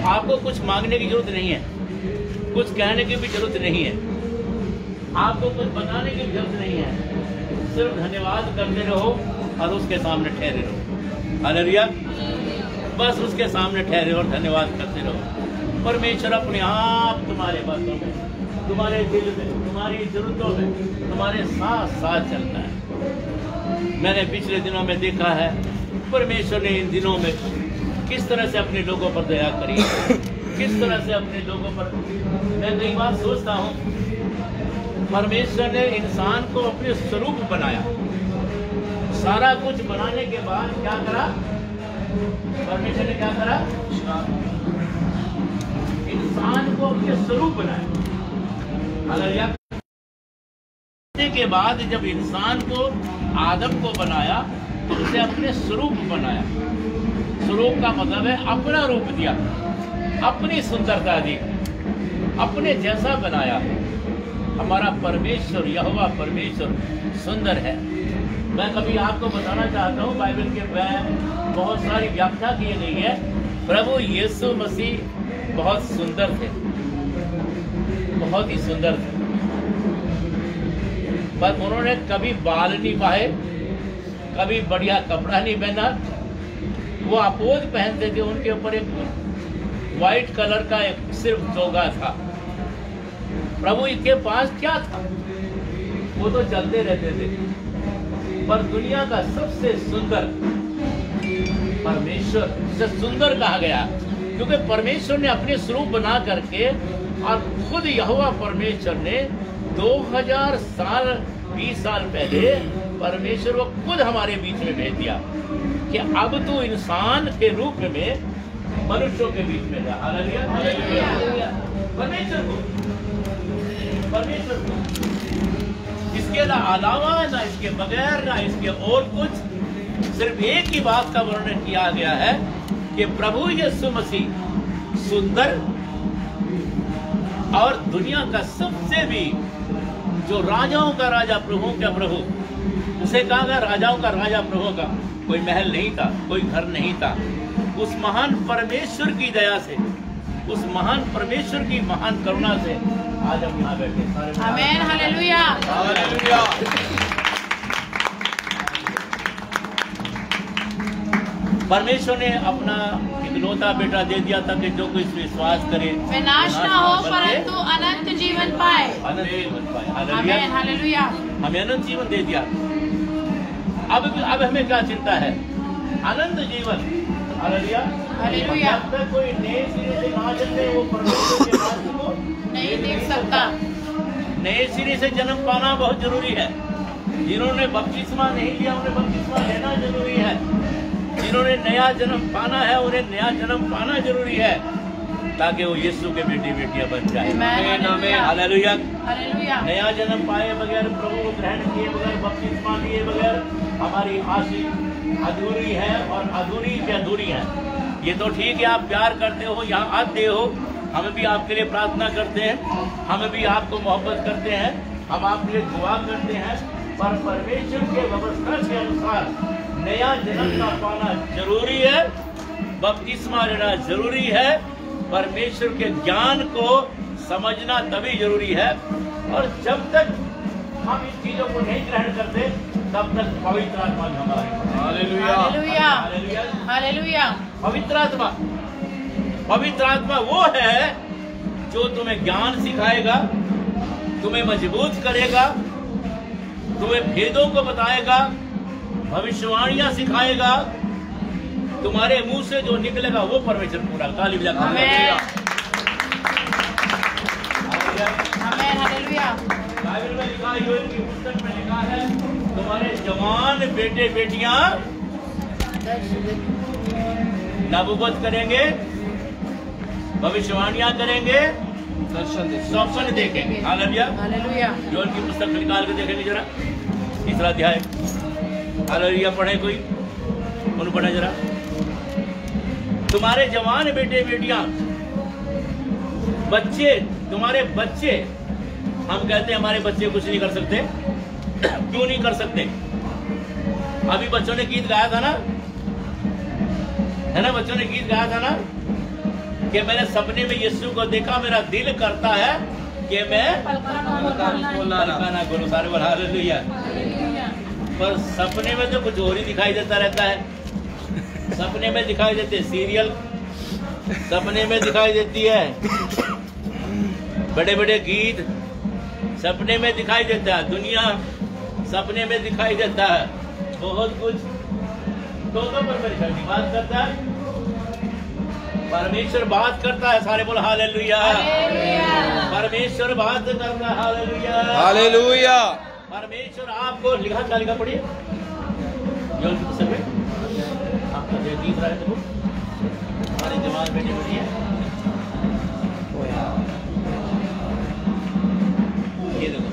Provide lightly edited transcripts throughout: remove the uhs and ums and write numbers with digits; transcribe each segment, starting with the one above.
आपको कुछ मांगने की जरूरत नहीं है, कुछ कहने की भी जरूरत नहीं है, आपको कुछ बताने की जरूरत नहीं है। सिर्फ धन्यवाद करते रहो और उसके सामने ठहरे रहो। हालेलुया। बस उसके सामने ठहरे और धन्यवाद करते रहो। परमेश्वर अपने आप तुम्हारे बातों में, तुम्हारे दिल में, तुम्हारी जरूरतों में तुम्हारे साथ साथ चलता है। मैंने पिछले दिनों में देखा है परमेश्वर ने इन दिनों में किस तरह से अपने लोगों पर दया करी, किस तरह से अपने लोगों पर। मैं कई बार सोचता हूँ परमेश्वर ने इंसान को अपने स्वरूप बनाया, सारा कुछ बनाने के बाद क्या करा? परमेश्वर ने क्या करा? इंसान को अपने स्वरूप बनाया। हालेलुया। के बाद जब इंसान को, आदम को बनाया तो उसे अपने स्वरूप बनाया। स्वरूप का मतलब है अपना रूप दिया, अपनी सुंदरता दी, अपने जैसा बनाया। हमारा परमेश्वर, यहोवा परमेश्वर सुंदर है। मैं कभी आपको बताना चाहता हूँ, बाइबल के में बहुत सारी व्याख्या की गई है। प्रभु यीशु मसीह बहुत सुंदर थे, बहुत ही सुंदर थे, पर उन्होंने कभी बाल नहीं पाए, कभी बढ़िया कपड़ा नहीं पहना। वो अपोज पहनते थे, उनके ऊपर एक व्हाइट कलर का एक सिर्फ चोगा था। प्रभु के पास क्या था? वो तो चलते रहते थे, पर दुनिया का सबसे सुंदर परमेश्वर से सुंदर कहा गया क्योंकि परमेश्वर ने अपने स्वरूप बना करके, और खुद यहोवा परमेश्वर ने 2000 साल 20 साल पहले परमेश्वर वो खुद हमारे बीच में भेज दिया कि अब तू इंसान के रूप में मनुष्यों के बीच में जा। हालेलुया। परमेश्वर को इसके अलावा, ना इसके बगैर, ना इसके और कुछ, सिर्फ एक ही बात का वर्णन किया गया है कि प्रभु यीशु मसीह सुंदर और दुनिया का सबसे भी जो राजाओं का राजा, प्रभुओं का प्रभु, उसे कहा गया राजाओं का राजा, प्रभुओं का। कोई महल नहीं था, कोई घर नहीं था। उस महान परमेश्वर की दया से, उस महान परमेश्वर की महान करुणा से आज हम यहाँ बैठे। आमीन। हालेलुया। हालेलुया। परमेश्वर ने अपना इकलौता बेटा दे दिया ताकि जो कुछ विश्वास करे वे नाश ना हो परंतु अनंत जीवन पाए। अनंत जीवन पाए। आमीन। हालेलुया। हमें अनंत जीवन दे दिया। अब हमें क्या चिंता है? अनंत जीवन। हालेलुया। हालेलुया। जब तक कोई नए सिरे से ना जन्मे वो परमेश्वर के राज्य को नहीं देख सकता। नए सिरे से जन्म पाना बहुत जरूरी है। जिन्होंने बपतिस्मा नहीं लिया उन्हें बपतिस्मा लेना जरूरी है। जिन्होंने नया जन्म पाना है उन्हें नया जन्म पाना जरूरी है ताकि वो यीशु के बेटे बेटियां बन जाए। हालेलुया। हालेलुया। नया जन्म पाए बगैर, प्रभु को ग्रहण किए बगैर, बपतिस्मा लिए बगैर हमारी आशीष अधूरी है और अधूरी से अधूरी है। ये तो ठीक है, आप प्यार करते हो, यहाँ आते हो, हम भी आपके लिए प्रार्थना करते हैं, हम भी आपको मोहब्बत करते हैं, हम आपके लिए दुआ करते हैं, पर परमेश्वर के व्यवस्था के अनुसार नया जन्म का पाना जरूरी है, बपतिस्मा लेना जरूरी है, परमेश्वर के ज्ञान को समझना तभी जरूरी है। और जब तक हम इन चीजों को नहीं ग्रहण करते तब तक पवित्र आत्मा हमारे। हालेलुया। हालेलुया। हालेलुया। हालेलुया। पवित्र आत्मा, पवित्र आत्मा वो है जो तुम्हें ज्ञान सिखाएगा, तुम्हें मजबूत करेगा, तुम्हें भेदों को बताएगा, भविष्यवाणियां सिखाएगा, तुम्हारे मुंह से जो निकलेगा वो परमेश्वर पूरा। ताली बजा। आमीन। हालेलुया। बाइबल में लिखा है, योएल की पुस्तक में लिखा है, तुम्हारे जवान बेटे बेटियां नबूवत करेंगे, भविष्यवाणियां करेंगे, दर्शन देखेंगे। हालेलुया। हालेलुया। योएल की पुस्तक निकाल कर देखेंगे जरा, तीसरा अध्याय। हालेलुया। पढ़े कोई, उन्हें पढ़े जरा। तुम्हारे जवान बेटे बेटियां, बच्चे, तुम्हारे बच्चे, हम कहते हैं हमारे बच्चे कुछ नहीं कर सकते। क्यों नहीं कर सकते? अभी बच्चों ने गीत गाया था ना, है ना? बच्चों ने गीत गाया था ना, कि मैंने सपने में यीशु को देखा, मेरा दिल करता है कि मैं पलकाना बोलूं। सारे बोल हालेलुया। पर सपने में तो कुछ और ही दिखाई देता रहता है। सपने में दिखाई देते सीरियल, सपने में दिखाई देती है बड़े बड़े गीत, सपने में दिखाई देता है दुनिया, सपने में दिखाई देता है बहुत कुछ। तो परमेश्वर की बात करता है, परमेश्वर बात करता है। सारे बोल हालेलुया। परमेश्वर बात करता है। Hallelujah hallelujah. परमेश्वर आपको लिखा, क्या लिखा पढ़िए योग की पुस्तक में, आपका जो गीत रहा है देखो, हमारे दिमाग में पढ़िए। ये देखो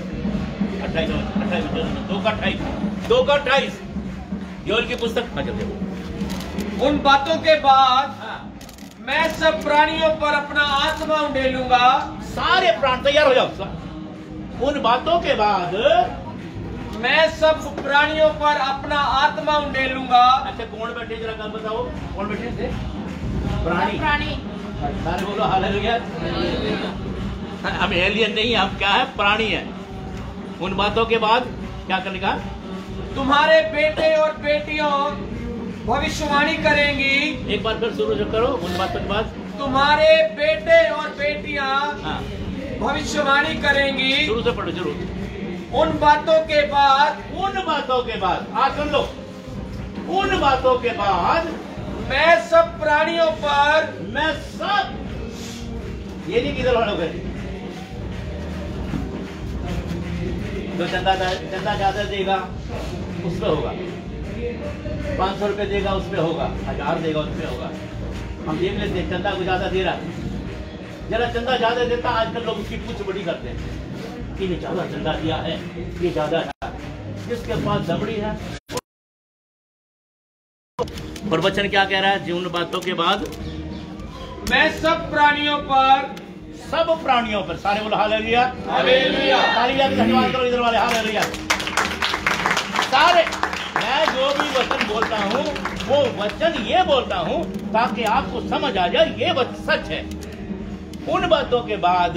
2:28 योग की पुस्तक। उन बातों के बाद मैं सब प्राणियों पर अपना आत्मा उंडेलूंगा। सारे प्राण तैयार हो जाओ। उन बातों के बाद मैं सब प्राणियों पर अपना आत्मा उंडेलूंगा। अच्छा कौन बैठे जरा गल बताओ, कौन बैठे थे? प्राणी। प्राणी। सारे बोलो हालेलुया। हम एलियन नहीं, हम क्या है? प्राणी है। उन बातों के बाद क्या करने का? तुम्हारे बेटे और बेटियों भविष्यवाणी करेंगी। एक बार फिर शुरू करो। उन बातों के बाद तुम्हारे बेटे और बेटियां हाँ भविष्यवाणी करेंगी। शुरू से पढ़ो जरूर। उन बातों के बाद, उन बातों के बाद, आज सुन लो, उन बातों के बाद मैं सब प्राणियों पर, मैं सब, ये नहीं किधर वालों के जो चंदा ज्यादा देगा उसमें होगा, 500 रुपए देगा उसमें होगा, 1000 देगा उसमें होगा। हम देख लेते हैं चंदा को ज्यादा दे रहा, जरा चंदा ज्यादा देता, आजकल लोग उसकी पूछ बड़ी करते हैं कि ये ज्यादा चंदा दिया है, ये ज्यादा है। जिसके पास दबड़ी है। और वचन क्या कह रहा है? उन बातों के बाद मैं सब प्राणियों पर, सब प्राणियों पर, सारे बोलो हालेलुया। हालेलुया। हालेलुया का धन्यवाद करो इधर वाले, हालेलुया। सारे, मैं जो भी वचन बोलता हूँ वो वचन ये बोलता हूँ ताकि आपको समझ आ जाए ये वचन सच है। उन बातों के बाद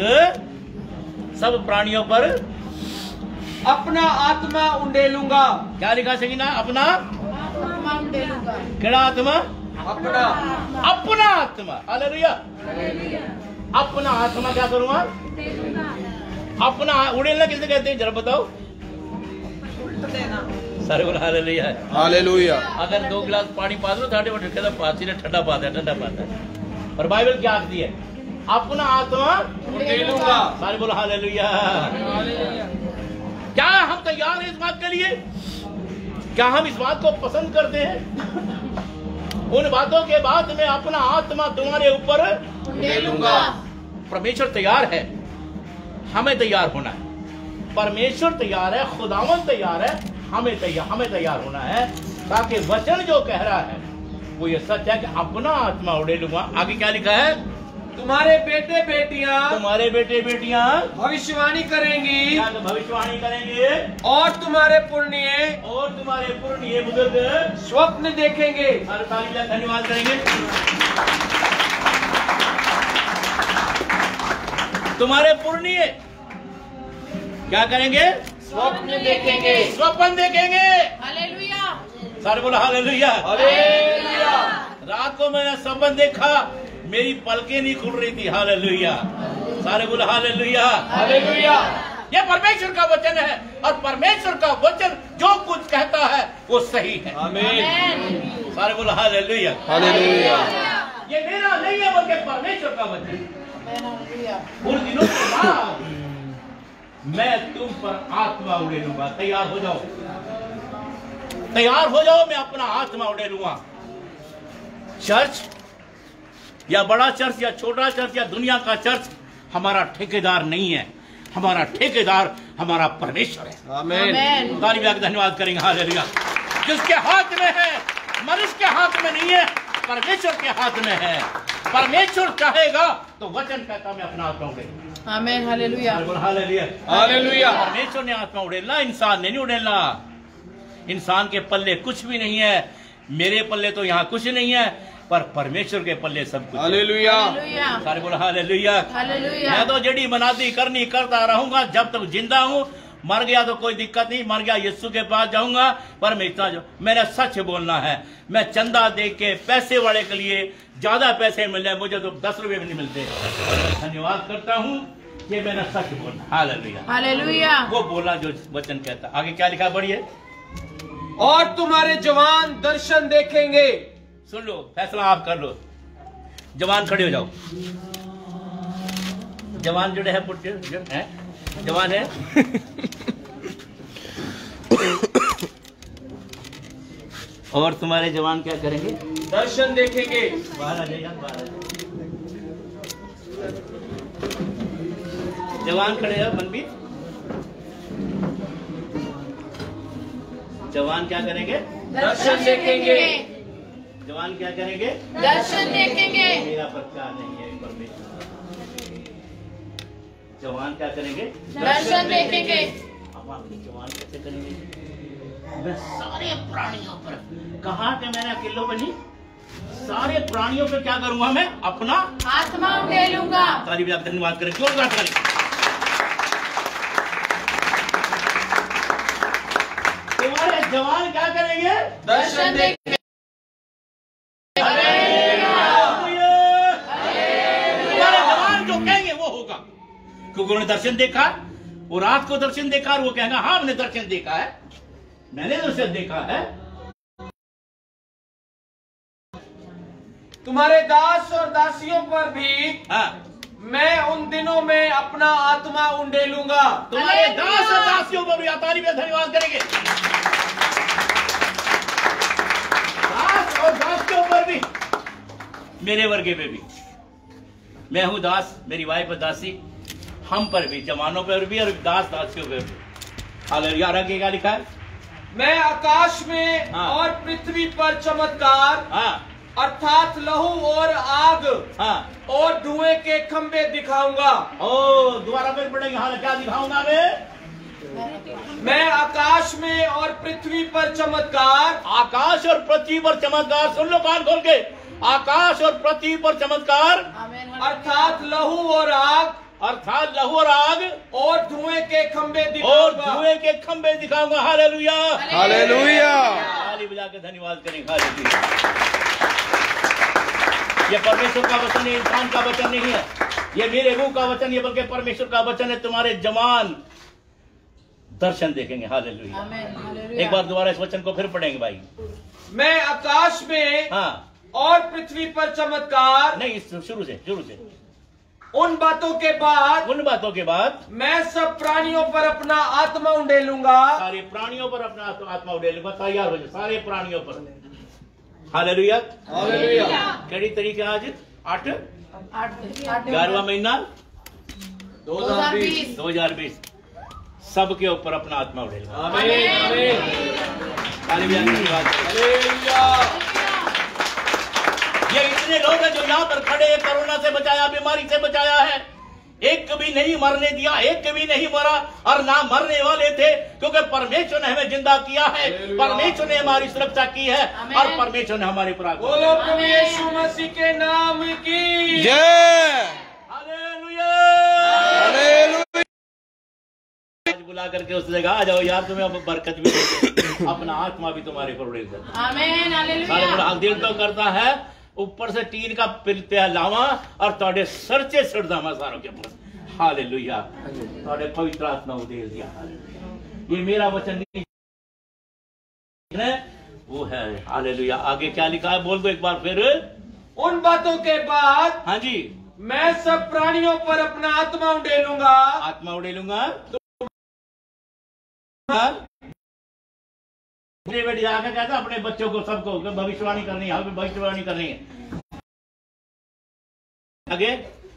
सब प्राणियों पर अपना आत्मा उंडेलूंगा। क्या लिखा सकीना? अपना केड़ा आत्मा? अपना, अपना आत्मा। हालेलुया। अपना आत्मा क्या करूंगा? अपना उड़ेलना किसे कहते हैं जरा बताओ? सारे बोला हालेलुया। हालेलुया। अगर 2 गिलास पानी पा दो साढ़े वो पासी ने ठंडा पाता है, ठंडा पाता है। और बाइबल क्या आखती है? अपना आत्मा उंडेलूंगा। सारे बोला हालेलुया। क्या हम तैयार हैं इस बात के लिए? क्या हम इस बात को पसंद करते हैं? उन बातों के बाद मैं अपना आत्मा तुम्हारे ऊपर उंडेलूंगा। परमेश्वर तैयार है, हमें तैयार होना है। परमेश्वर तैयार है, खुदावंद तैयार है, हमें तैयार होना है, ताकि वचन जो कह रहा है वो ये सच है कि अपना आत्मा उड़ेलूंगा। आगे क्या लिखा है? तुम्हारे बेटे बेटियां, तुम्हारे बेटे बेटियां भविष्यवाणी करेंगी। क्या भविष्यवाणी करेंगे? और तुम्हारे पुण्य, और तुम्हारे पुण्य बुजुर्ग स्वप्न देखेंगे। हर ताली धन्यवाद करेंगे। तुम्हारे पुण्य क्या करेंगे? स्वप्न देखेंगे। स्वप्न देखेंगे। हालेलुया। सारे बोला हालेलुया। हालेलुया। रात को मैंने स्वप्न देखा, मेरी पलकें नहीं खुल रही थी। हालेलुया। सारे बोला हालेलुया। हालेलुया। ये परमेश्वर का वचन है, और परमेश्वर का वचन जो कुछ कहता है वो सही है। आमीन। सारे बोला हालेलुया। हालेलुया। ये मेरा नहीं है बल्कि परमेश्वर का वचन। उन दिनों के बाद मैं तुम पर आत्मा उड़ेलूंगा। तैयार हो जाओ, तैयार हो जाओ, मैं अपना आत्मा उड़ेलूंगा। चर्च या बड़ा चर्च या छोटा चर्च या दुनिया का चर्च हमारा ठेकेदार नहीं है, हमारा ठेकेदार हमारा परमेश्वर है। आमीन। ताली बजा के धन्यवाद करेंगे। हालेलुया। जिसके हाथ में है, मनुष्य के हाथ में नहीं है, परमेश्वर के हाथ में है। परमेश्वर चाहेगा तो वचन कहता मैं अपना आत्मा उड़ेलूंगा। आमीन। हालेलुया। हालेलुया। हालेलुया। परमेश्वर ने आत्मा उड़ेलना, इंसान ने नहीं उड़ेलना। इंसान के पल्ले कुछ भी नहीं है, मेरे पल्ले तो यहाँ कुछ नहीं है। पर परमेश्वर के पल्ले सब कुछ। हालेलुया। हालेलुया। सारे बोला हालेलुया। हालेलुया। मैं तो जड़ी मनादी करनी करता रहूंगा जब तक जिंदा हूं। मर गया तो कोई दिक्कत नहीं, मर गया यीशु के पास जाऊंगा। पर मैं इतना जो मैंने सच बोलना है, मैं चंदा दे के पैसे वाले के लिए ज्यादा पैसे मिले, मुझे तो 10 रुपए भी नहीं मिलते। धन्यवाद करता हूं, ये मैंने सच बोलना। हालेलुया। हालेलुया। वो बोला जो वचन कहता। आगे क्या लिखा पढ़िए। और तुम्हारे जवान दर्शन देखेंगे। सुन लो, फैसला आप कर लो। जवान खड़े हो जाओ। जवान जुड़े हैं, पुट है जवान है। और तुम्हारे जवान क्या करेंगे? दर्शन देखेंगे। बाहर आ जाइए, बाहर आ जाइए। जवान खड़े हैं मनबीर। जवान क्या करेंगे? दर्शन देखेंगे। जवान क्या करेंगे? दर्शन देखेंगे। मेरा प्रचार नहीं है परमेश्वर। जवान क्या करेंगे? दर्शन देखेंगे। अब आप जवान कैसे करेंगे? मैं सारे प्राणियों पर, कहा कि मैंने अकेलो पर नहीं, सारे प्राणियों पर क्या करूंगा? मैं अपना आत्मा उंडेलूंगा। तारीफ आप धन्यवाद करें, जोरदार तारीफ। तुम्हारे जवान क्या करेंगे? दर्शन देखेंगे। तुम्हारे जवान जो कहेंगे वो होगा, क्योंकि उन्होंने दर्शन देखा। वो रात को दर्शन देखा और वो कहेगा हाँ हमने दर्शन देखा है, मैंने दर्शन देखा है। तुम्हारे दास और दासियों पर भी हाँ, मैं उन दिनों में अपना आत्मा उंडेलूंगा। तुम्हारे दास और दासियों पर भी तारीफ में धन्यवाद करेंगे। दास और दासियों पर भी, मेरे वर्गे पे भी। मैं हूं दास, मेरी वाइफ है दासी, हम पर भी, जवानों पर भी और दास दासियों पर भी। हालेलुया। आगे क्या लिखा है? मैं आकाश में हाँ। और पृथ्वी पर चमत्कार, हाँ अर्थात लहू और आग हाँ। और धुएं के खंभे दिखाऊंगा। ओ दोबारा फिर पढ़ेंगे। हाँ, क्या दिखाऊंगा मैं आकाश में और पृथ्वी पर चमत्कार, आकाश और पृथ्वी पर चमत्कार। सुन लो कान खोल के, आकाश और पृथ्वी पर चमत्कार, अर्थात लहू और आग अर्थात लहू और आग और धुएं के खंभे और दिखाऊंगा। धुएं के खंभे दिखाऊंगा। हालेलुया। हालेलुया। ताली बजा के धन्यवाद करें। हालेलुया। ये परमेश्वर का वचन है, इंसान का वचन नहीं है। ये मेरे रूह का वचन है, बल्कि परमेश्वर का वचन है। तुम्हारे जवान दर्शन देखेंगे। हालेलुया। एक बार दोबारा इस वचन को फिर पढ़ेंगे भाई। मैं आकाश में हाँ, और पृथ्वी पर चमत्कार, नहीं शुरू से उन बातों के बाद उन बातों के बाद मैं सब प्राणियों पर अपना आत्मा उंडेलूंगा। सारे प्राणियों पर अपना आत्मा उड़ेलूंगा। तैयार हो जाए सारे प्राणियों पर। हालेलुया। हालेलुया। कड़ी तरीके आज 8 11वां महीना 2020 सबके ऊपर अपना आत्मा उड़ेलूंगा। आमीन। आमीन। हालेलुया। धन्यवाद। हालेलुया। ये इतने लोग हैं जो यहाँ पर खड़े हैं, कोरोना से बचाया, बीमारी से बचाया है, एक कभी नहीं मरने दिया, एक कभी नहीं मरा और ना मरने वाले थे, क्योंकि परमेश्वर ने हमें जिंदा किया है, परमेश्वर ने हमारी सुरक्षा की है और परमेश्वर ने हमारे पर बोलो प्रभु यीशु मसीह के नाम की जय। हालेलुया। हालेलुया। आज बुला करके उसने कहा आ जाओ यार, तुम्हें अब बरकत भी देंगे, अपना आत्मा भी तुम्हारे पर उड़ेल देता। आमीन। हालेलुया। सारे बड़ा दिल तो करता है, ऊपर से टीन का पिलपिया लावा और तोड़े सरचे सरदामा सारों के पास। हालेलुया। तोड़े पवित्र आत्मा उदेल दिया। ये मेरा वचन नहीं है, वो है। हालेलुया। आगे क्या लिखा है बोल दो एक बार फिर। उन बातों के बाद हाँ जी, मैं सब प्राणियों पर अपना आत्मा उंडेलूंगा। आत्मा उड़ेलूंगा। बेटी जाकर कहता अपने बच्चों को सबको भविष्यवाणी करनी है, भविष्यवाणी करनी है। आगे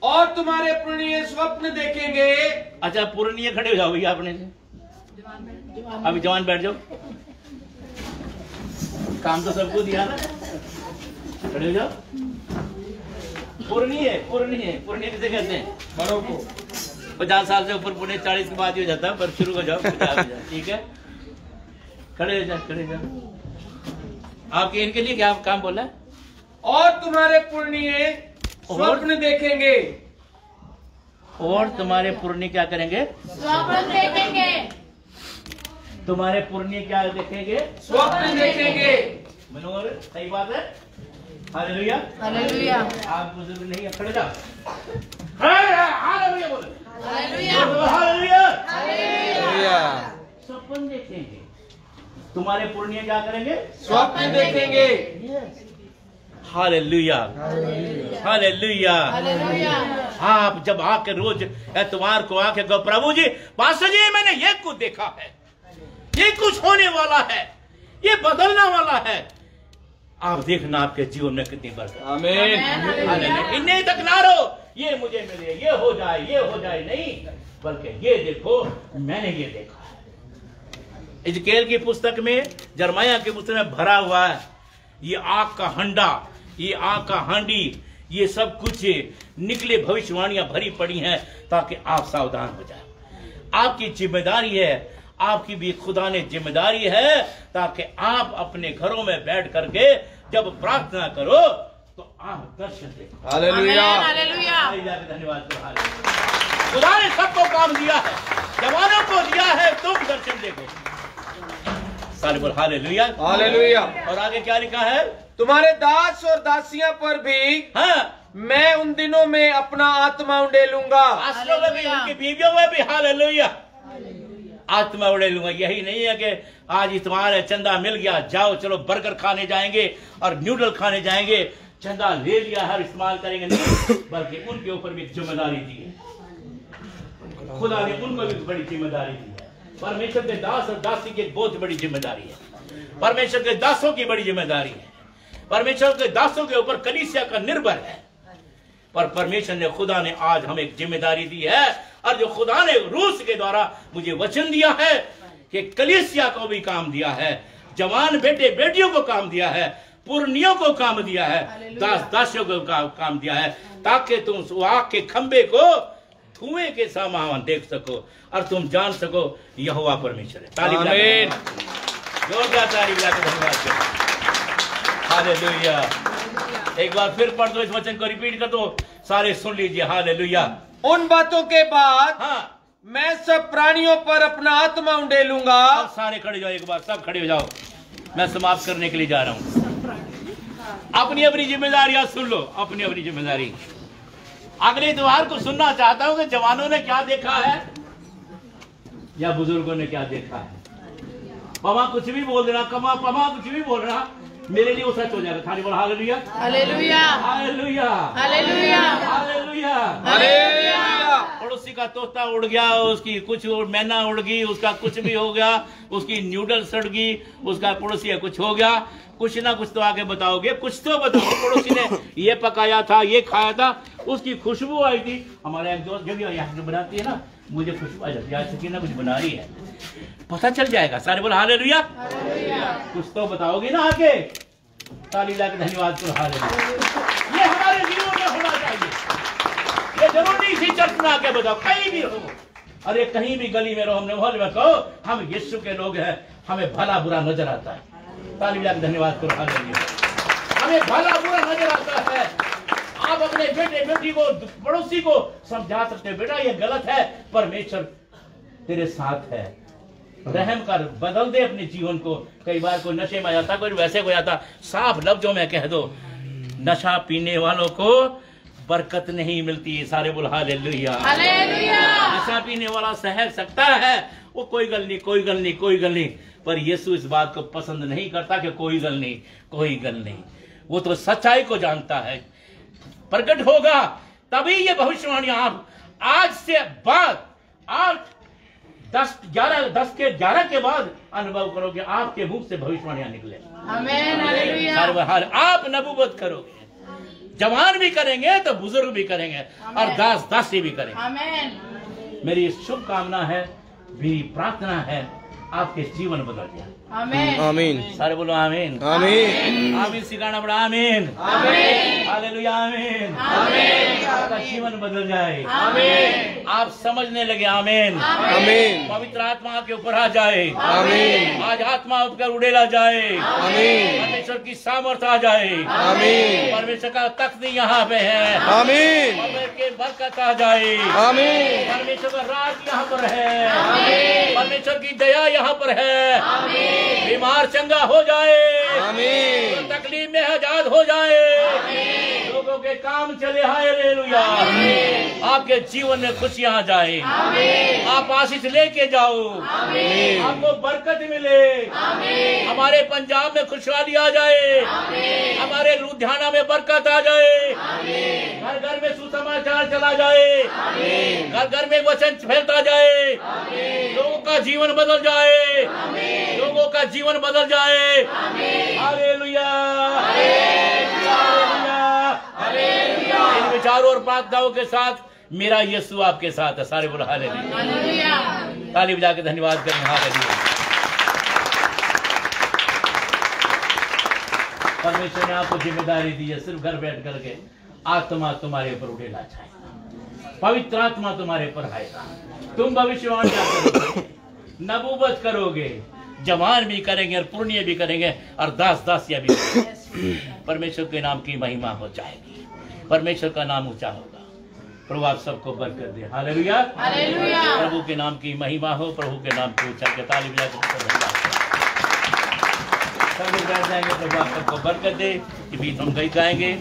और तुम्हारे पुण्य स्वप्न देखेंगे। अच्छा पुरानी खड़े हो जाओ भैया अपने से, अभी जवान बैठ जाओ, काम तो सबको दिया ना, खड़े हो जाओ। पुरानी है किसे कहते हैं? बड़ों को 50 साल से ऊपर पुणे 40 के बाद ही हो जाता है, पर शुरू हो जाओ 50 हो जाओ। ठीक है, खड़े हो जाओ, खड़े हो जाओ। आपके इनके लिए क्या काम बोला है? और तुम्हारे पुण्य स्वप्न देखेंगे। और तुम्हारे पुण्य क्या करेंगे? स्वप्न देखेंगे। तुम्हारे पुण्य क्या देखेंगे? स्वप्न देखेंगे। मनोहर, सही बात है। हालेलुया। हालेलुया। आप बुजुर्ग नहीं है, खड़े जाओ। हालेलुया बोलो। हालेलुया। हालेलुया। हालेलुया। स्वप्न देखेंगे। तुम्हारे पुण्य क्या करेंगे? स्वप्न देखेंगे। हालेलुया। हालेलुया। हालेलुया। आप जब आके रोज एतवार को आके कहो, प्रभु जी, पास्टर जी, मैंने ये कुछ देखा है, ये कुछ होने वाला है, ये बदलने वाला है, आप देखना आपके जीवन में कितनी बरकत। आमीन। हालेलुया। इन्हें तक ना रहो, ये मुझे मिले, ये हो जाए, ये हो जाए, नहीं, बल्कि ये देखो मैंने ये देखा है। इजकेल की पुस्तक में, जरमाया की पुस्तक में भरा हुआ है ये आग का हंडा, ये आग का हांडी, ये सब कुछ निकले भविष्यवाणियां भरी पड़ी हैं ताकि आप सावधान हो जाए। आपकी जिम्मेदारी है, आपकी भी खुदा ने जिम्मेदारी है, ताकि आप अपने घरों में बैठ करके जब प्रार्थना करो तो आप दर्शन देखो। हालेलुया। हालेलुया। धन्यवाद। खुदा ने सबको काम दिया है, जवानों को दिया है, तुम दर्शन देखो। सारे बोल हालेलुया। हालेलुया। और आगे क्या लिखा है? तुम्हारे दास और दासियां पर भी हाँ, मैं उन दिनों में अपना आत्मा उंडेलूंगा। पास्टरों में भी, उनकी बीवियों में भी हालेलुया, आत्मा उड़ेलूंगा। यही नहीं है कि आज इतवार है, चंदा मिल गया, जाओ चलो बर्गर खाने जाएंगे और न्यूडल खाने जाएंगे, चंदा ले लिया हर इस्तेमाल करेंगे, नहीं, बल्कि उनके ऊपर भी जिम्मेदारी दी है। खुदा ने उनको भी बड़ी जिम्मेदारी दी है। परमेश्वर के दास और दासी की बहुत बड़ी जिम्मेदारी है। परमेश्वर के दासों की बड़ी जिम्मेदारी है। परमेश्वर के दासों के ऊपर कलीसिया का निर्भर है। पर परमेश्वर ने, खुदा ने आज हमें एक जिम्मेदारी दी है, और जो खुदा ने रूस के द्वारा मुझे वचन दिया है कि कलीसिया को भी काम दिया है, जवान बेटे बेटियों को काम दिया है, पुरनियों को काम दिया है, दास दासियों को काम दिया है, ताकि तुम उस आग के खंबे को धुएं के समान देख सको और तुम जान सको यहोवा परमेश्वर है। ताली आमीन। जोरदार ताली बजा के धन्यवाद करो। हालेलुया। एक बार फिर पढ़ दो, इस वचन को रिपीट कर दो, सारे सुन लीजिए। हालेलुया। उन बातों के बाद हाँ, मैं सब प्राणियों पर अपना आत्मा उंडेलूंगा। अब सारे खड़े जाओ, एक बार सब खड़े हो जाओ, मैं समाप्त करने के लिए जा रहा हूं। अपनी अपनी जिम्मेदारियां सुन लो, अपनी अपनी जिम्मेदारी। अगले त्योहार को सुनना चाहता हूं कि जवानों ने क्या देखा है या बुजुर्गों ने क्या देखा है। पमा कुछ भी बोल देना, पमा कुछ भी बोल रहा, मेरे लिए वो सच हो जाएगा। थाली बोल hallelujah. Hallelujah. Hallelujah. Hallelujah. Hallelujah. Hallelujah. पड़ोसी का तोता उड़ गया, उसकी कुछ मैना उड़ गई, उसका कुछ भी हो गया, उसकी न्यूडल सड़ गई, उसका पड़ोसी का कुछ हो गया, कुछ ना कुछ तो आगे बताओगे, कुछ तो बताओगे। पड़ोसी ने ये पकाया था, ये खाया था, उसकी खुशबू आई थी। हमारे एक दोस्त जो यहाँ जो बनाती है ना, मुझे खुशबू आ जाती है, आज सकीना कुछ बना रही है, पता चल जाएगा। सारे बोल हालेलुया। कुछ तो बताओगे ना आगे। ताली ला के धन्यवाद करो। हालेलुया। ये हमारे जीवन में होना चाहिए। ये जरूरी इसी चर्च में आके बताओ, कहीं भी रहो, अरे कहीं भी गली में रहो, हमने मोहल्ले में कहो, हम यीशु के लोग हैं, हमें भला बुरा नजर आता है। ताली ला के धन्यवाद करो। हालेलुया। हमें भला बुरा नजर आता है। आप अपने बेटे बेटी को, पड़ोसी को समझा सकते हो, बेटा ये गलत है, परमेश्वर तेरे साथ है, रहम कर, बदल दे अपने जीवन को। कई बार कोई नशे में आ जाता, कोई वैसे हो जाता, साफ लफ्जों में कह दो, नशा पीने वालों को बरकत नहीं मिलती। सारे बोल हालेलुया। हालेलुया। नशा पीने वाला सह सकता है, वो कोई गल नहीं, कोई गल नहीं, कोई गल नहीं, पर यीशु इस बात को पसंद नहीं करता कि कोई गल नहीं, कोई गल नहीं। वो तो सच्चाई को जानता है। प्रकट होगा तभी ये भविष्यवाणियां आप आज से बाद 10 के 11 के बाद अनुभव करोगे, आपके मुंह से भविष्यवाणियां निकले। आमीन। हालेलुया। आप नबूवत करोगे, जवान भी करेंगे तो बुजुर्ग भी करेंगे और दास दासी भी करेंगे। आमीन। मेरी शुभकामना है, मेरी प्रार्थना है, आपके जीवन बदल जाए। आमीन। आमीन। सारे बोलो आमीन। आमीन। आमीन सिखाना बड़ा आमीन। आमीन। हालेलुया। आमीन। आमीन। आपका जीवन बदल जाए। आमीन। आप समझने लगे। आमीन। आमीन। पवित्र आत्मा के ऊपर आ जाए। आमीन। आज आत्मा ऊपर उड़ेला जाए। आमीन। परमेश्वर की सामर्थ आ जाए। आमीन। परमेश्वर का तख्त यहाँ पे है। आमीन। परमेश्वर की बरकत आ जाए। आमीन। परमेश्वर का राज यहाँ पर है। परमेश्वर की दया यहाँ पर है। बीमार चंगा हो जाए। आमीन। तकलीफ में आजाद हो जाए। लोगों के काम चले। हालेलुया। आपके जीवन में खुशियां आ जाए। आप आशीष लेके जाओ। आपको बरकत मिले। हमारे पंजाब में खुशहाली आ जाए। हमारे लुधियाना में बरकत आ जाए। घर घर में सुसमाचार चला जाए। घर घर में वचन फैलता जाए। लोगों का जीवन बदल जाए। लोगों का जीवन बदल जाए। हालेलुया। इन विचारों और प्रार्थनाओं के साथ मेरा यीशु आपके साथ है। सारे बोलो हालेलुया। ताली बजा के धन्यवाद करें। हालेलुया। परमेश्वर ने आपको जिम्मेदारी दी है, सिर्फ घर बैठ करके आत्मा तुम्हारे ऊपर उड़ेला जाएगा। पवित्र आत्मा तुम्हारे ऊपर आएगा। तुम भविष्यवाणी करोगे, नबूवत करोगे, जवान भी करेंगे और पुण्य भी करेंगे और दास दासियां भी करेंगे। परमेश्वर के नाम की महिमा हो जाएगी। परमेश्वर का नाम ऊंचा होगा। प्रभु आप सबको बरकत दे। हालेलुया। हालेलुया। प्रभु के नाम की महिमा हो। प्रभु के नाम को ऊंचा के ताली बजा के धन्यवाद। सब लोग बैठ जाएंगे। प्रभु आप सबको बरकत दे। ये गीत हम गाएंगे।